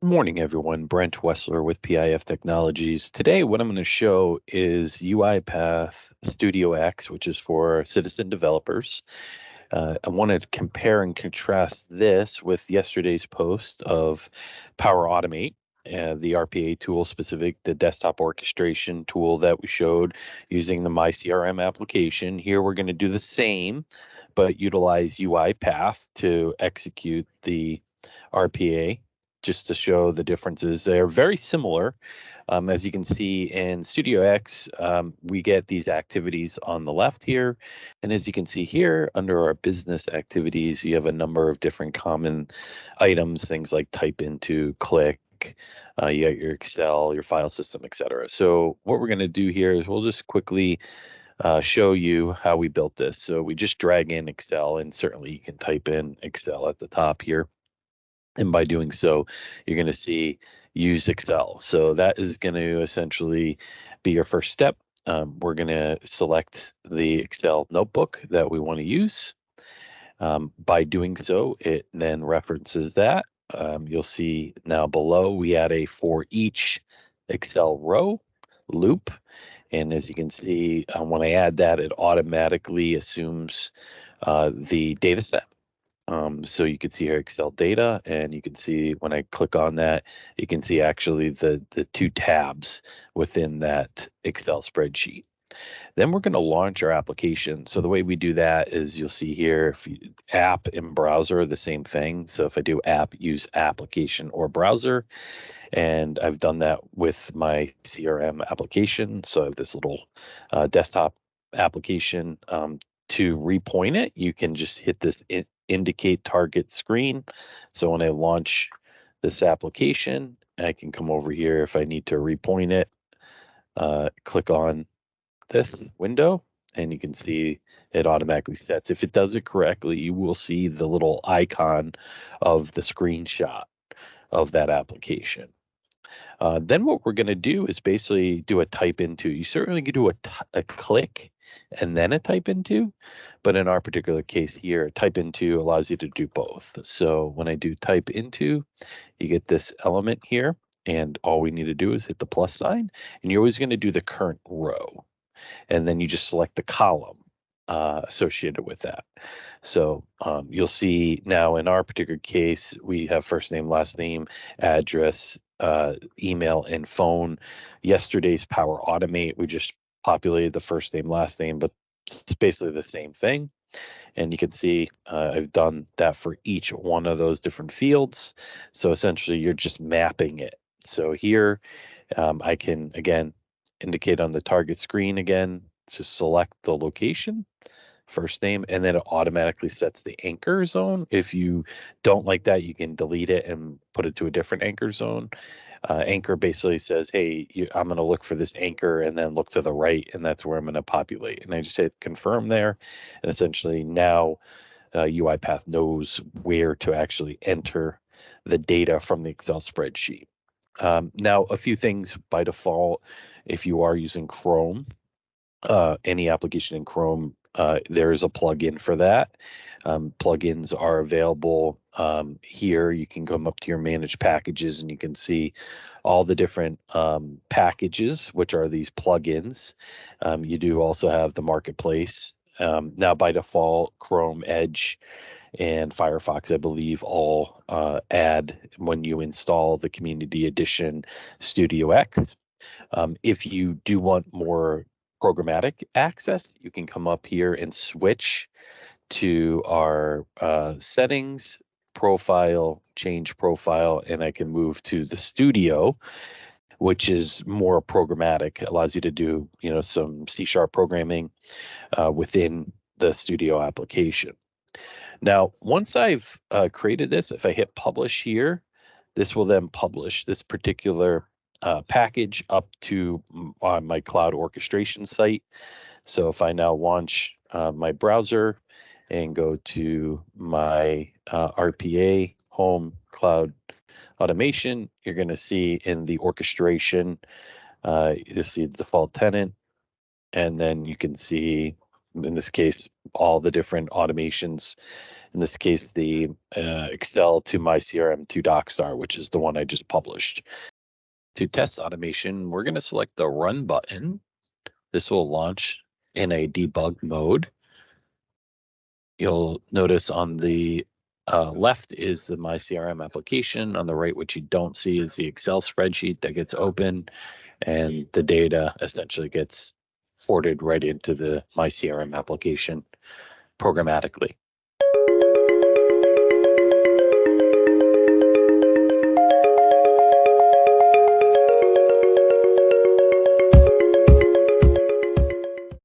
Morning, everyone. Brent Wessler with PIF Technologies. Today, what I'm going to show is UiPath StudioX, which is for citizen developers. I want to compare and contrast this with yesterday's post of Power Automate, the RPA tool specific, the desktop orchestration tool that we showed using the MyCRM application. Here, we're going to do the same, but utilize UiPath to execute the RPA just to show the differences. They're very similar. As you can see in StudioX, we get these activities on the left here. And as you can see here, under our business activities, you have a number of different common items, things like type into, click, you got your Excel, your file system, etc. So what we're going to do here is we'll just quickly show you how we built this. So we just drag in Excel, and certainly you can type in Excel at the top here. And by doing so, you're going to see use Excel. So that is going to essentially be your first step. We're going to select the Excel notebook that we want to use. By doing so, it then references that. You'll see now below we add a for each Excel row loop. And as you can see, when I add that, it automatically assumes the data set. So you can see here Excel data, and you can see when I click on that, you can see actually the two tabs within that Excel spreadsheet. Then we're going to launch our application. So the way we do that is you'll see here, if you, app and browser are the same thing. So if I do app, use application or browser, and I've done that with my CRM application. So I have this little desktop application. To repoint it, you can just hit this indicate target screen. So when I launch this application, I can come over here if I need to repoint it, click on this window, and you can see it automatically sets. If it does it correctly, you will see the little icon of the screenshot of that application. Then what we're going to do is basically do a type into. You certainly can do a click and then a type into, but in our particular case here, type into allows you to do both. So when I do type into, you get this element here, and all we need to do is hit the plus sign, and you're always going to do the current row, and then you just select the column associated with that. So you'll see now in our particular case, we have first name, last name, address, email, and phone. Yesterday's Power Automate, we just populated the first name, last name, but it's basically the same thing. And you can see I've done that for each one of those different fields. So essentially you're just mapping it. So here I can, again, indicate on the target screen again, to select the location, first name, and then it automatically sets the anchor zone. If you don't like that, you can delete it and put it to a different anchor zone. Anchor basically says, hey, I'm going to look for this anchor and then look to the right, and that's where I'm going to populate. And I just hit confirm there. And essentially now UiPath knows where to actually enter the data from the Excel spreadsheet. Now, a few things by default, if you are using Chrome, any application in Chrome, there is a plugin for that. Plugins are available here. You can come up to your managed packages and you can see all the different packages, which are these plugins. You do also have the marketplace. Now, by default, Chrome, Edge, and Firefox, I believe, all add when you install the Community Edition StudioX. If you do want more programmatic access, you can come up here and switch to our settings, profile, change profile, and I can move to the studio, which is more programmatic, allows you to do, some C# programming within the studio application. Now, once I've created this, if I hit publish here, this will then publish this particular package up to my cloud orchestration site. So if I now launch my browser and go to my RPA home cloud automation, you're going to see in the orchestration, you'll see the default tenant, and then you can see in this case, all the different automations. In this case, the Excel to MyCRM to DocStar, which is the one I just published. To test automation, we're going to select the Run button. This will launch in a debug mode. You'll notice on the left is the MyCRM application. On the right, what you don't see is the Excel spreadsheet that gets open, and the data essentially gets ported right into the MyCRM application programmatically.